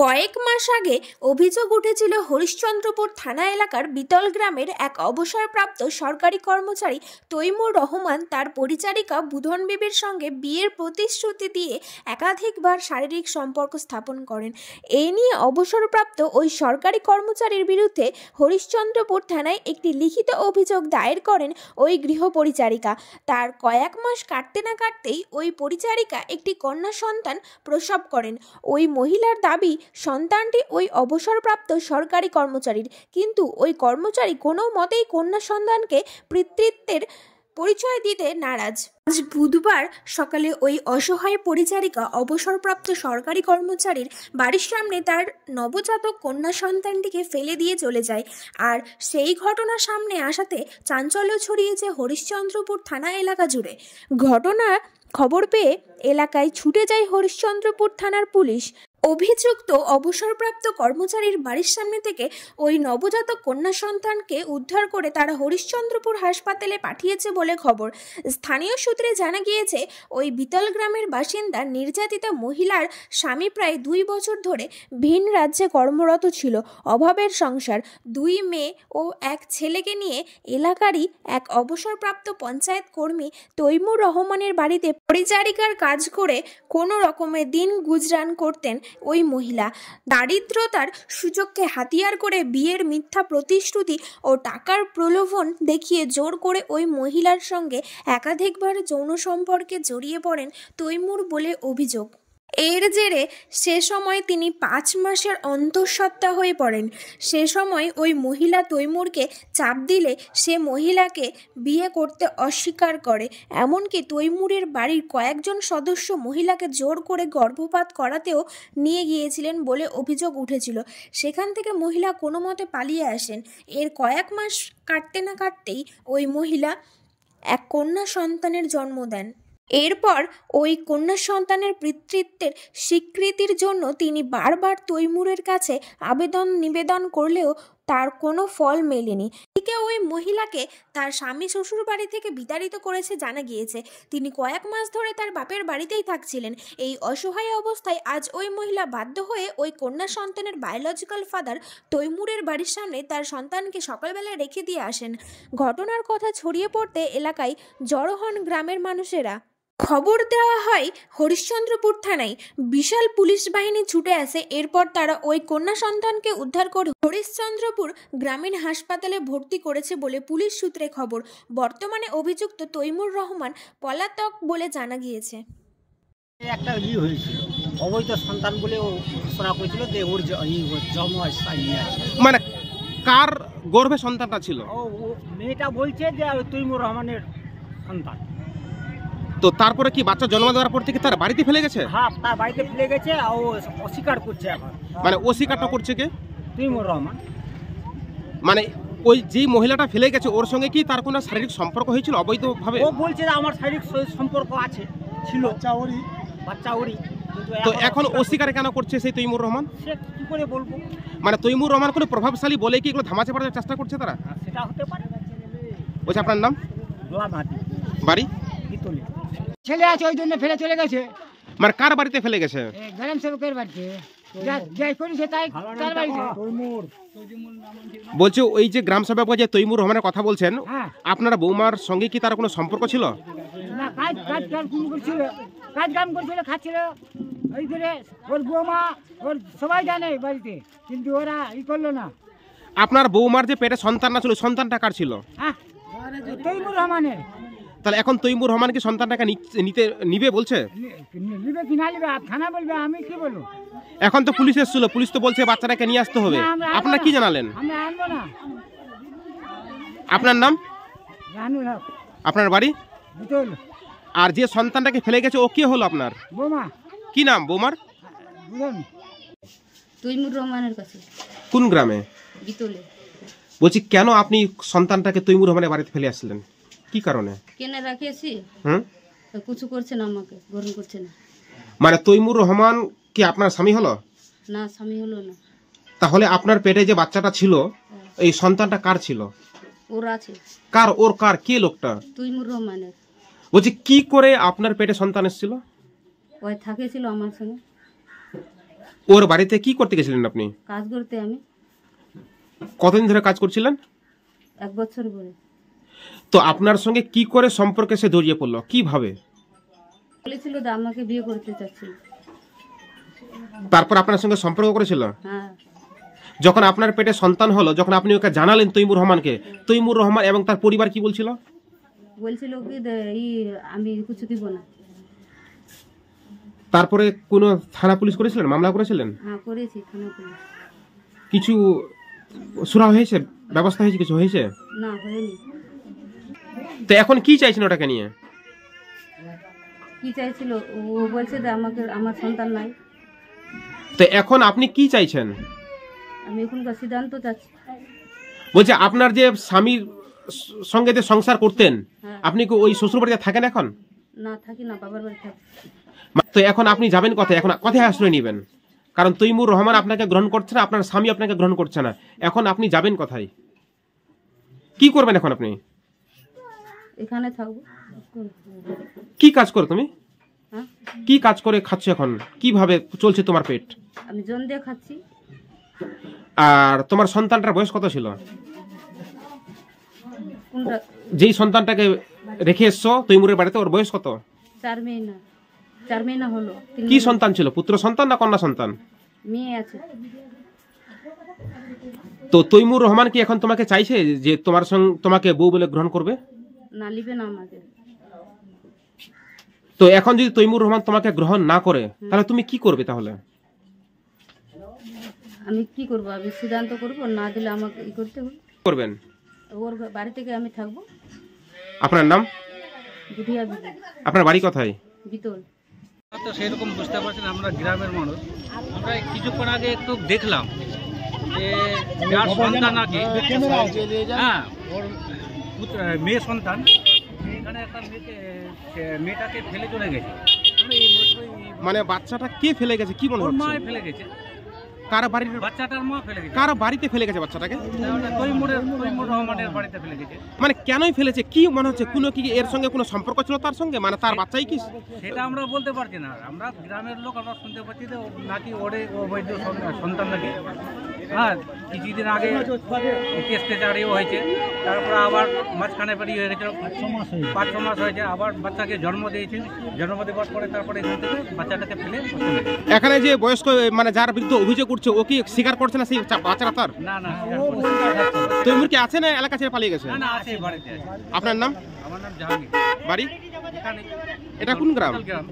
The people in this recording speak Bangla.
কয়েক মাস আগে অভিযোগ উঠেছিল হরিশ্চন্দ্রপুর থানা এলাকার বিতল গ্রামের এক অবসরপ্রাপ্ত সরকারি কর্মচারী তৈমুর রহমান তার পরিচারিকা বুধন বিবির সঙ্গে বিয়ের প্রতিশ্রুতি দিয়ে একাধিকবার শারীরিক সম্পর্ক স্থাপন করেন। এই নিয়ে অবসরপ্রাপ্ত ওই সরকারি কর্মচারীর বিরুদ্ধে হরিশ্চন্দ্রপুর থানায় একটি লিখিত অভিযোগ দায়ের করেন ওই গৃহ পরিচারিকা। তার কয়েক মাস কাটতে না কাটতেই ওই পরিচারিকা একটি কন্যা সন্তান প্রসব করেন। ওই মহিলার দাবি, সন্তানটি ওই অবসরপ্রাপ্ত সরকারি কর্মচারীর, কিন্তু ওই কর্মচারী কোনো মতেই কন্যা সন্তানকে পিতৃত্বের পরিচয় দিতে নারাজ। আজ বুধবার সকালে ওই অসহায় পরিচারিকা অবসরপ্রাপ্ত সরকারি কর্মচারীর বাড়ির সামনে তার নবজাতক কন্যা সন্তানটিকে ফেলে দিয়ে চলে যায়। আর সেই ঘটনা সামনে আসাতে চাঞ্চল্য ছড়িয়েছে হরিশ্চন্দ্রপুর থানা এলাকা জুড়ে। ঘটনার খবর পেয়ে এলাকায় ছুটে যায় হরিশ্চন্দ্রপুর থানার পুলিশ। অভিযুক্ত অবসরপ্রাপ্ত কর্মচারীর বাড়ির সামনে থেকে ওই নবজাতক কন্যা সন্তানকে উদ্ধার করে তারা হরিশ্চন্দ্রপুর হাসপাতালে পাঠিয়েছে বলে খবর। স্থানীয় সূত্রে জানা গিয়েছে, ওই বিতল গ্রামের বাসিন্দা নির্যাতিতা মহিলার স্বামী প্রায় 2 বছর ধরে ভিন রাজ্যে কর্মরত ছিল। অভাবের সংসার, 2 মেয়ে ও এক ছেলেকে নিয়ে এলাকারই এক অবসরপ্রাপ্ত পঞ্চায়েত কর্মী তৈমুর রহমানের বাড়িতে পরিচারিকার কাজ করে কোনো রকমে দিন গুজরান করতেন ওই মহিলা। দারিদ্রতার সুযোগকে হাতিয়ার করে বিয়ের মিথ্যা প্রতিশ্রুতি ও টাকার প্রলোভন দেখিয়ে জোর করে ওই মহিলার সঙ্গে একাধিকবার যৌন সম্পর্কে জড়িয়ে পড়েন তৈমুর বলে অভিযোগ। এর জেরে সে সময় তিনি 5 মাসের অন্তঃসত্ত্বা হয়ে পড়েন। সে সময় ওই মহিলা তৈমুরকে চাপ দিলে সে মহিলাকে বিয়ে করতে অস্বীকার করে। এমনকি তৈমুরের বাড়ির কয়েকজন সদস্য মহিলাকে জোর করে গর্ভপাত করাতেও নিয়ে গিয়েছিলেন বলে অভিযোগ উঠেছিল। সেখান থেকে মহিলা কোনো মতে পালিয়ে আসেন। এর কয়েক মাস কাটতে না কাটতেই ওই মহিলা এক কন্যা সন্তানের জন্ম দেন। এরপর ওই কন্যা সন্তানের পিতৃত্বের স্বীকৃতির জন্য তিনি বারবার তৈমুরের কাছে নিবেদন করলেও তার কোনো ফল মেলেনি। এদিকে ওই মহিলাকে তার স্বামী শ্বশুর বাড়ি থেকে বিতাড়িত করেছে জানা গিয়েছে। তিনি কয়েক মাস ধরে তার বাপের বাড়িতেই থাকছিলেন। এই অসহায় অবস্থায় আজ ওই মহিলা বাধ্য হয়ে ওই কন্যা সন্তানের বায়োলজিক্যাল ফাদার তৈমুরের বাড়ির সামনে তার সন্তানকে সকালবেলা রেখে দিয়ে আসেন। ঘটনার কথা ছড়িয়ে পড়তে এলাকায় জড়ো হন গ্রামের মানুষেরা। খবর দেওয়া হয় হরিশ্চন্দ্রপুর থানায়। বিশাল পুলিশ বাহিনী ছুটে আসে। এরপর তারা ওই কন্যা সন্তানকে উদ্ধার করে হরিশ্চন্দ্রপুর গ্রামীণ হাসপাতালে ভর্তি করেছে বলে পুলিশ সূত্রে খবর। বর্তমানে অভিযুক্ত তৈমুর রহমান পলাতক বলে জানা গিয়েছে। একটা হয়েছিল অবৈধ সন্তান বলে ও ঘোষণা করেছিল যে ওর জন্ম মানে কার গর্ভে সন্তানটা ছিল? মেয়েটা বলছে যে তৈমুর রহমানের সন্তান। তো তারপরে কি বাচ্চা জন্ম দেওয়ার পর থেকে তার বাড়িতে ফেলে গেছে? হ্যাঁ, তার বাড়িতে ফেলে গেছে। ও অস্বীকার করছে এখন। মানে অস্বীকারটা করছে কে? তৈমুর রহমান। মানে ওই যে মহিলাটা ফেলে গেছে ওর সঙ্গে কি তার কোনো শারীরিক সম্পর্ক হয়েছিল অবৈধভাবে? ও বলছে যে আমার শারীরিক সম্পর্ক আছে, ছিল, বাচ্চা ওরই। তো এখন অস্বীকার কেন করছে সেই তৈমুর রহমান? সে কি করে বলবো? মানে তৈমুর রহমান কোনো প্রভাবশালী বলে কি এগুলো ধামাচা পড়ার চেষ্টা করছে তারা? সেটা হতে পারে। বলছে আপনার নাম? গোলামহাটি। বাড়ি? বিতলে। ছেলে আছে ওই জন্য ফেলে চলে গেছে। মানে কার বাড়িতে ফেলে গেছে? গ্রাম সেবকের বাড়িতে। যাই করেছে তাই তার বাড়িতে। বলছে ওই যে গ্রাম সেবক যে তৈমুর রহমানের কথা বলছেন, আপনার বৌমার সঙ্গে কি তার কোনো সম্পর্ক ছিল? না, কাজ করছিল, কাম করছিল, খাচ্ছিল। ওই করে ওর বৌমা ওর সবাই জানে বাড়িতে, কিন্তু ওরা করলো না। আপনার বৌমার যে পেটে সন্তান না ছিল, সন্তানটা কার ছিল? তৈমুর রহমানের। তাহলে এখন তৈমুর রহমান কি সন্তানটাকে নিবে বলছে? নিবে কি না নিবে থানা বলবে, আমি কি বলবো? এখন তো পুলিশ এসেছিল, পুলিশ তো বলছে বাচ্চাটাকে নিয়ে আসতে হবে। আপনারা কি জানালেন? আমরা আনবো না। আপনার নাম? রানুল হক। আপনার বাড়ি? বিতল। আর যে সন্তানটাকে ফেলে গেছে ও কি হলো আপনার? বৌমা। কি নাম বৌমার? তৈমুর রহমানের কাছে। কোন গ্রামে? বিতলে। বলছি কেন আপনি সন্তানটাকে তৈমুর রহমানের বাড়িতে ফেলে আসলেন, কি কারণে? কেন রাখিয়েছি? কিছু করছে না, আমাকে গ্রহণ করছে না। মানে তৈমুর রহমান কি আপনার স্বামী হলো? না, স্বামী হলো না। তাহলে আপনার পেটে যে বাচ্চাটা ছিল এই সন্তানটা কার ছিল? ওর আছে। কার? ওর কার? কে লোকটা? তৈমুর রহমানের। বলছি কি করে আপনার পেটে সন্তান এসেছিল? ওই থাকেছিল আমার সঙ্গে। ওর বাড়িতে কি করতে গেছিলেন আপনি? কাজ করতে আমি কতদিন ধরে কাজ করছিলেন? 1 বছর করে। তো আপনার সঙ্গে কি করে সম্পর্কে সে জড়িয়ে পড়লো, কিভাবে? বলেছিল যে আমাকে বিয়ে করতে চাচ্ছিল। তারপর আপনার সঙ্গে সম্পর্ক করেছিল? হ্যাঁ, যখন আপনার পেটে সন্তান হলো, যখন আপনি ওকে জানালেন তৈমুর রহমানকে, তৈমুর রহমান এবং তার পরিবার কি বলছিল? বলছিল কি আমি কিছু দিব না। তারপরে কোনো থানা পুলিশ করেছিলেন, মামলা করেছিলেন? হ্যাঁ, করেছি থানা পুলিশ। কিছু সুরা হয়েছে, ব্যবস্থা হয়েছে, কিছু হয়েছে? না, হয়নি। তো এখন কি চাইছেন ওটাকে নিয়ে? কি চাইছিল? ও বলছে যে আমার সন্তান নাই। তো এখন আপনি কি চাইছেন? আমি এখনকার সিদ্ধান্ত চাচ্ছি। বলছে আপনার যে স্বামীর সঙ্গে যে সংসার করতেন, হ্যাঁ। আপনি কি ওই শ্বশুর বাড়িতে থাকেন এখন? না, থাকি না, বাবার বাড়ি থাকি। তো এখন আপনি যাবেন কোথায়? এখন কোথায় আশ্রয় নেবেন? কারণ তৈমুর রহমান আপনাকে গ্রহণ করছে না, আপনার স্বামী আপনাকে গ্রহণ করছে না। এখন আপনি যাবেন কোথায়? কি করবেন এখন আপনি? এখানে থাকবো। কি কাজ করো তুমি? হ্যাঁ, কি কাজ করে খাচ্ছ এখন? কিভাবে চলছে তোমার পেট? আমি জন দিয়ে খাচ্ছি। আর তোমার সন্তানটার বয়স কত ছিল? কোনটা? যেই সন্তানটাকে রেখে এসছো তৈমুরের বাড়িতে, ওর বয়স কত? 4 মহিনা হলো। কি সন্তান ছিল? পুত্র সন্তান না কন্যা সন্তান? মেয়ে আছে। তো তৈমুর রহমান কি এখন তোমাকে চাইছে যে তোমাকে বউ বলে গ্রহণ করবে? না, লিবে না আমাকে। তো এখন যদি তৈমুর রহমান তোমাকে গ্রহণ না করে, তাহলে তুমি কি করবে? তাহলে আমি কি করবো? আমি সিদ্ধান্ত করবো, না দিলে আমাকে করতে হবে। করবেন? ওর বাড়ি থেকে আমি থাকবো। আপনার নাম? বুধিয়া বিবি, আপনার বাড়ি কোথায়? বিতল। তো সেরকম বুঝতে পারছেন, আমরা গ্রামের মানুষ। আমরা কিছুক্ষণ আগে একটু দেখলাম যে যার সন্তান নাকি, হ্যাঁ, ওর মেয়ে সন্তান এখানে একটা মেয়েটাকে ফেলে চলে গেছে। মানে বাচ্চাটা কে ফেলে গেছে, কি মনে ওর মা হচ্ছে? ফেলে গেছে, কার বাড়ির, বাচ্চাটার মা ফেলে গেছে। কার বাড়িতে ফেলে গেছে বাচ্চাটাকে? তৈমুর রহমানের বাড়িতে ফেলে গেছে। মানে কেনই ফেলেছে, কি মনে হচ্ছে? কোনো কি এর সঙ্গে কোনো সম্পর্ক ছিল তার সঙ্গে, মানে তার বাচ্চাই কি? সেটা আমরা বলতে পারছি না। আমরা গ্রামের লোক, আমরা শুনতে পাচ্ছি যে নাকি ওরে অবৈধ সন্তান নাকি। হ্যাঁ, কিছুদিন আগে কেস টেচারিও হয়েছে, তারপরে আবার মাঝখানে বেরিয়ে হয়ে গেছিল, 5-6 মাস হয়েছে, আবার বাচ্চাকে জন্ম দিয়েছে। জন্ম দেওয়ার পরে তারপরে এখান থেকে বাচ্চাটাকে ফেলে চলে গেছে। এখানে যে বয়স্ক, মানে যার বিরুদ্ধে অভিযোগ করছে, ও কি স্বীকার করছে না সেই বাচ্চাটা তার? না, তৈমুর কি আছে না এলাকা ছেড়ে পালিয়ে গেছে? না, আছে, বাড়িতে আছে। আপনার নাম? আমার নাম জাহাঙ্গীর। বাড়ি? এখানে। এটা কোন গ্রাম? গ্রাম।